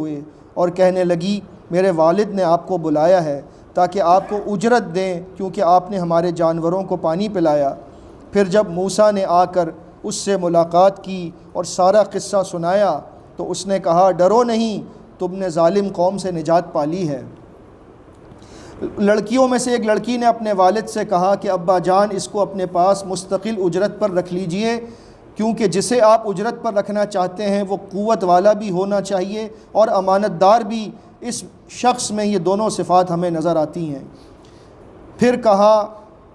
ہوئے اور کہنے لگی میرے والد نے آپ کو بلایا ہے تاکہ آپ کو اجرت دیں کیونکہ آپ نے ہمارے جانوروں کو پانی پلایا۔ پھر جب موسیٰ نے آ کر اس سے ملاقات کی اور سارا قصہ سنایا تو اس نے کہا ڈرو نہیں، تم نے ظالم قوم سے نجات پالی ہے۔ لڑکیوں میں سے ایک لڑکی نے اپنے والد سے کہا کہ ابا جان اس کو اپنے پاس مستقل اجرت پر رکھ لیجئے، کیونکہ جسے آپ اجرت پر رکھنا چاہتے ہیں وہ قوت والا بھی ہونا چاہیے اور امانت دار بھی۔ اس شخص میں یہ دونوں صفات ہمیں نظر آتی ہیں۔ پھر کہا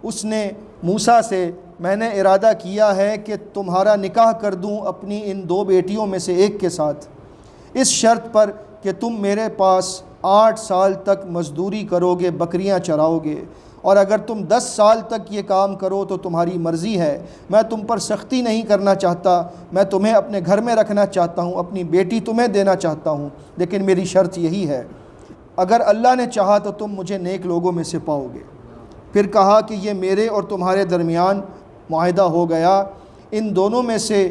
اس نے موسیٰ سے میں نے ارادہ کیا ہے کہ تمہارا نکاح کر دوں اپنی ان 2 بیٹیوں میں سے ایک کے ساتھ، اس شرط پر کہ تم میرے پاس 8 سال تک مزدوری کرو گے، بکریاں چراؤ گے، اور اگر تم 10 سال تک یہ کام کرو تو تمہاری مرضی ہے، میں تم پر سختی نہیں کرنا چاہتا، میں تمہیں اپنے گھر میں رکھنا چاہتا ہوں، اپنی بیٹی تمہیں دینا چاہتا ہوں، لیکن میری شرط یہی ہے، اگر اللہ نے چاہا تو تم مجھے نیک لوگوں میں سے پاؤ گے۔ پھر کہا کہ یہ میرے اور تمہارے درمیان معاہدہ ہو گیا، ان دونوں میں سے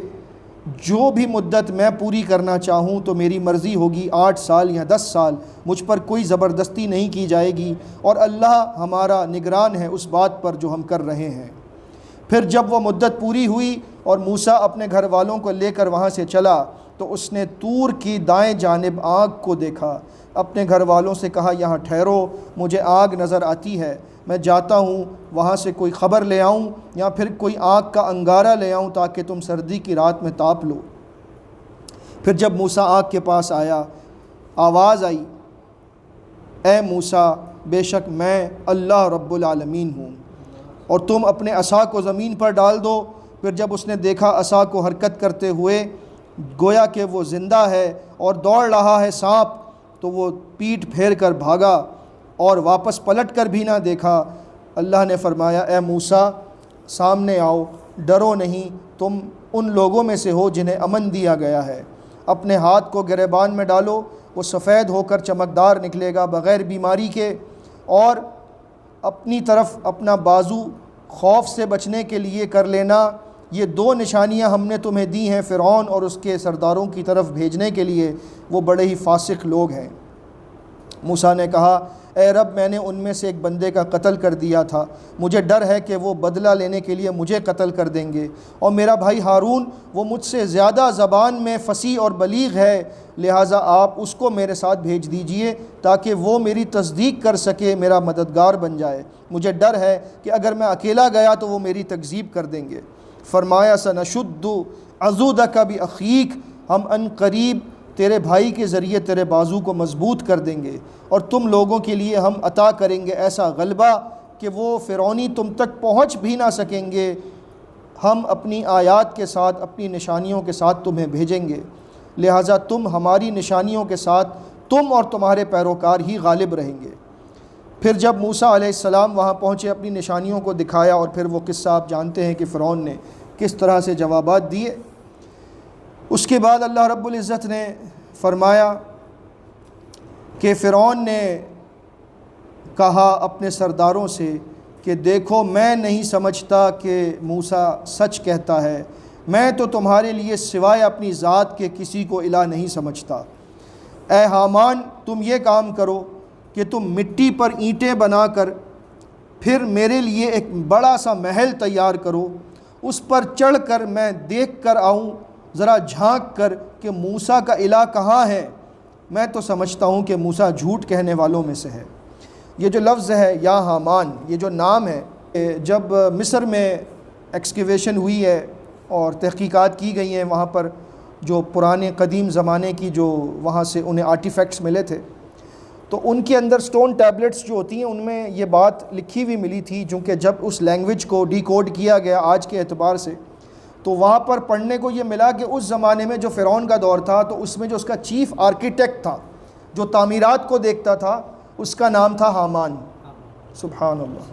جو بھی مدت میں پوری کرنا چاہوں تو میری مرضی ہوگی، 8 سال یا 10 سال، مجھ پر کوئی زبردستی نہیں کی جائے گی، اور اللہ ہمارا نگران ہے اس بات پر جو ہم کر رہے ہیں۔ پھر جب وہ مدت پوری ہوئی اور موسیٰ اپنے گھر والوں کو لے کر وہاں سے چلا تو اس نے طور کی دائیں جانب آگ کو دیکھا، اپنے گھر والوں سے کہا یہاں ٹھہرو، مجھے آگ نظر آتی ہے، میں جاتا ہوں وہاں سے کوئی خبر لے آؤں یا پھر کوئی آگ کا انگارہ لے آؤں تاکہ تم سردی کی رات میں تاپ لو۔ پھر جب موسیٰ آگ کے پاس آیا، آواز آئی اے موسیٰ بے شک میں اللہ رب العالمین ہوں، اور تم اپنے عصا کو زمین پر ڈال دو۔ پھر جب اس نے دیکھا عصا کو حرکت کرتے ہوئے گویا کہ وہ زندہ ہے اور دوڑ رہا ہے سانپ، تو وہ پیٹھ پھیر کر بھاگا اور واپس پلٹ کر بھی نہ دیکھا۔ اللہ نے فرمایا اے موسیٰ سامنے آؤ، ڈرو نہیں، تم ان لوگوں میں سے ہو جنہیں امن دیا گیا ہے۔ اپنے ہاتھ کو گریبان میں ڈالو، وہ سفید ہو کر چمکدار نکلے گا بغیر بیماری کے، اور اپنی طرف اپنا بازو خوف سے بچنے کے لیے کر لینا۔ یہ 2 نشانیاں ہم نے تمہیں دی ہیں فرعون اور اس کے سرداروں کی طرف بھیجنے کے لیے، وہ بڑے ہی فاسق لوگ ہیں۔ موسیٰ نے کہا اے رب میں نے ان میں سے ایک بندے کا قتل کر دیا تھا، مجھے ڈر ہے کہ وہ بدلہ لینے کے لیے مجھے قتل کر دیں گے، اور میرا بھائی ہارون وہ مجھ سے زیادہ زبان میں فصیح اور بلیغ ہے، لہٰذا آپ اس کو میرے ساتھ بھیج دیجئے تاکہ وہ میری تصدیق کر سکے، میرا مددگار بن جائے، مجھے ڈر ہے کہ اگر میں اکیلا گیا تو وہ میری تکذیب کر دیں گے۔ فرمایا سنشد عضدک بأخیک، ہم ان قریب تیرے بھائی کے ذریعے تیرے بازو کو مضبوط کر دیں گے، اور تم لوگوں کے لیے ہم عطا کریں گے ایسا غلبہ کہ وہ فرعونی تم تک پہنچ بھی نہ سکیں گے، ہم اپنی آیات کے ساتھ اپنی نشانیوں کے ساتھ تمہیں بھیجیں گے، لہٰذا تم ہماری نشانیوں کے ساتھ تم اور تمہارے پیروکار ہی غالب رہیں گے۔ پھر جب موسیٰ علیہ السلام وہاں پہنچے، اپنی نشانیوں کو دکھایا، اور پھر وہ قصہ آپ جانتے ہیں کہ فرعون نے کس طرح سے جوابات دیے۔ اس کے بعد اللہ رب العزت نے فرمایا کہ فرعون نے کہا اپنے سرداروں سے کہ دیکھو میں نہیں سمجھتا کہ موسیٰ سچ کہتا ہے، میں تو تمہارے لیے سوائے اپنی ذات کے کسی کو الہ نہیں سمجھتا۔ اے حامان تم یہ کام کرو کہ تم مٹی پر اینٹیں بنا کر پھر میرے لیے ایک بڑا سا محل تیار کرو، اس پر چڑھ کر میں دیکھ کر آؤں، ذرا جھانک کر کہ موسیٰ کا الہ کہاں ہے۔ میں تو سمجھتا ہوں کہ موسیٰ جھوٹ کہنے والوں میں سے ہے۔ یہ جو لفظ ہے یا حامان، یہ جو نام ہے، جب مصر میں ایکسکیویشن ہوئی ہے اور تحقیقات کی گئی ہیں وہاں پر، جو پرانے قدیم زمانے کی جو وہاں سے انہیں آرٹیفیکٹس ملے تھے، تو ان کے اندر سٹون ٹیبلٹس جو ہوتی ہیں ان میں یہ بات لکھی ہوئی ملی تھی، چونکہ جب اس لینگویج کو ڈی کوڈ کیا گیا آج کے اعتبار سے، تو وہاں پر پڑھنے کو یہ ملا کہ اس زمانے میں جو فرعون کا دور تھا تو اس میں جو اس کا چیف آرکیٹیکٹ تھا، جو تعمیرات کو دیکھتا تھا، اس کا نام تھا حامان۔ سبحان اللہ۔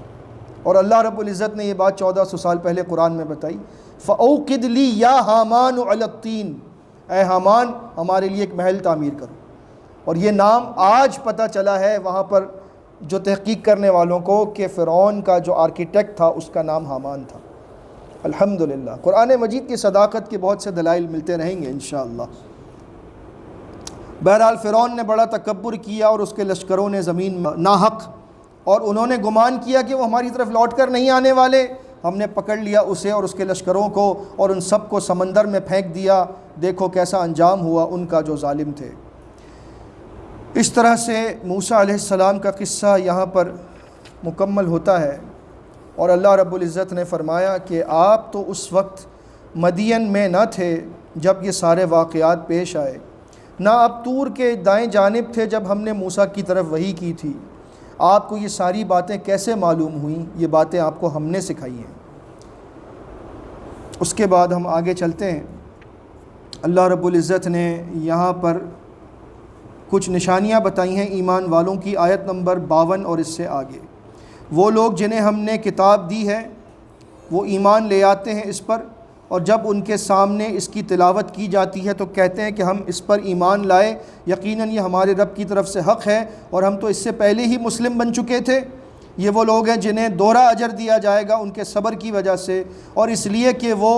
اور اللہ رب العزت نے یہ بات 1400 سال پہلے قرآن میں بتائی، فَأَوْقِدْ لِي يَا حَامَانُ عَلَى الطِّينِ، اے حامان ہمارے لیے ایک محل تعمیر کرو۔ اور یہ نام آج پتہ چلا ہے وہاں پر جو تحقیق کرنے والوں کو کہ فرعون کا جو آرکیٹیکٹ تھا اس کا نام حامان تھا۔ الحمدللہ، قرآن مجید کی صداقت کے بہت سے دلائل ملتے رہیں گے انشاءاللہ۔ بہرحال فرعون نے بڑا تکبر کیا اور اس کے لشکروں نے زمین ناحق، اور انہوں نے گمان کیا کہ وہ ہماری طرف لوٹ کر نہیں آنے والے، ہم نے پکڑ لیا اسے اور اس کے لشکروں کو اور ان سب کو سمندر میں پھینک دیا، دیکھو کیسا انجام ہوا ان کا جو ظالم تھے۔ اس طرح سے موسیٰ علیہ السلام کا قصہ یہاں پر مکمل ہوتا ہے، اور اللہ رب العزت نے فرمایا کہ آپ تو اس وقت مدین میں نہ تھے جب یہ سارے واقعات پیش آئے، نہ آپ طور کے دائیں جانب تھے جب ہم نے موسیٰ کی طرف وحی کی تھی، آپ کو یہ ساری باتیں کیسے معلوم ہوئیں؟ یہ باتیں آپ کو ہم نے سکھائی ہیں۔ اس کے بعد ہم آگے چلتے ہیں۔ اللہ رب العزت نے یہاں پر کچھ نشانیاں بتائی ہیں ایمان والوں کی، آیت نمبر 52 اور اس سے آگے۔ وہ لوگ جنہیں ہم نے کتاب دی ہے وہ ایمان لے آتے ہیں اس پر، اور جب ان کے سامنے اس کی تلاوت کی جاتی ہے تو کہتے ہیں کہ ہم اس پر ایمان لائے، یقیناً یہ ہمارے رب کی طرف سے حق ہے اور ہم تو اس سے پہلے ہی مسلم بن چکے تھے۔ یہ وہ لوگ ہیں جنہیں دوہرا اجر دیا جائے گا ان کے صبر کی وجہ سے، اور اس لیے کہ وہ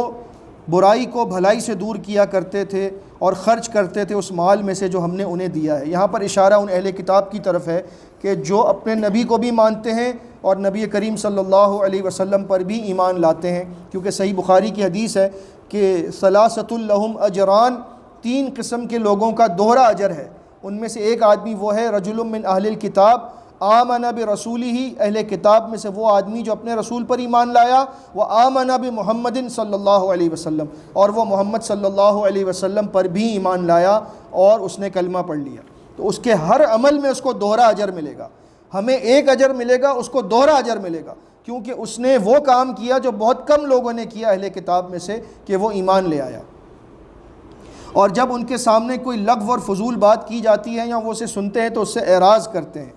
برائی کو بھلائی سے دور کیا کرتے تھے اور خرچ کرتے تھے اس مال میں سے جو ہم نے انہیں دیا ہے۔ یہاں پر اشارہ ان اہل کتاب کی طرف ہے کہ جو اپنے نبی کو بھی مانتے ہیں اور نبی کریم صلی اللہ علیہ وسلم پر بھی ایمان لاتے ہیں، کیونکہ صحیح بخاری کی حدیث ہے کہ ثلاثۃ لہم اجران، 3 قسم کے لوگوں کا دوہرا اجر ہے۔ ان میں سے ایک آدمی وہ ہے رجل من اہل الکتاب آمن برسولہ، اہل کتاب میں سے وہ آدمی جو اپنے رسول پر ایمان لایا، وہ آمن بمحمد صلی اللہ علیہ وسلم، اور وہ محمد صلی اللہ علیہ وسلم پر بھی ایمان لایا اور اس نے کلمہ پڑھ لیا، تو اس کے ہر عمل میں اس کو دوہرا اجر ملے گا۔ ہمیں ایک اجر ملے گا، اس کو دوہرا اجر ملے گا، کیونکہ اس نے وہ کام کیا جو بہت کم لوگوں نے کیا اہل کتاب میں سے، کہ وہ ایمان لے آیا۔ اور جب ان کے سامنے کوئی لغو اور فضول بات کی جاتی ہے یا وہ اسے سنتے ہیں تو اس سے اعراض کرتے ہیں۔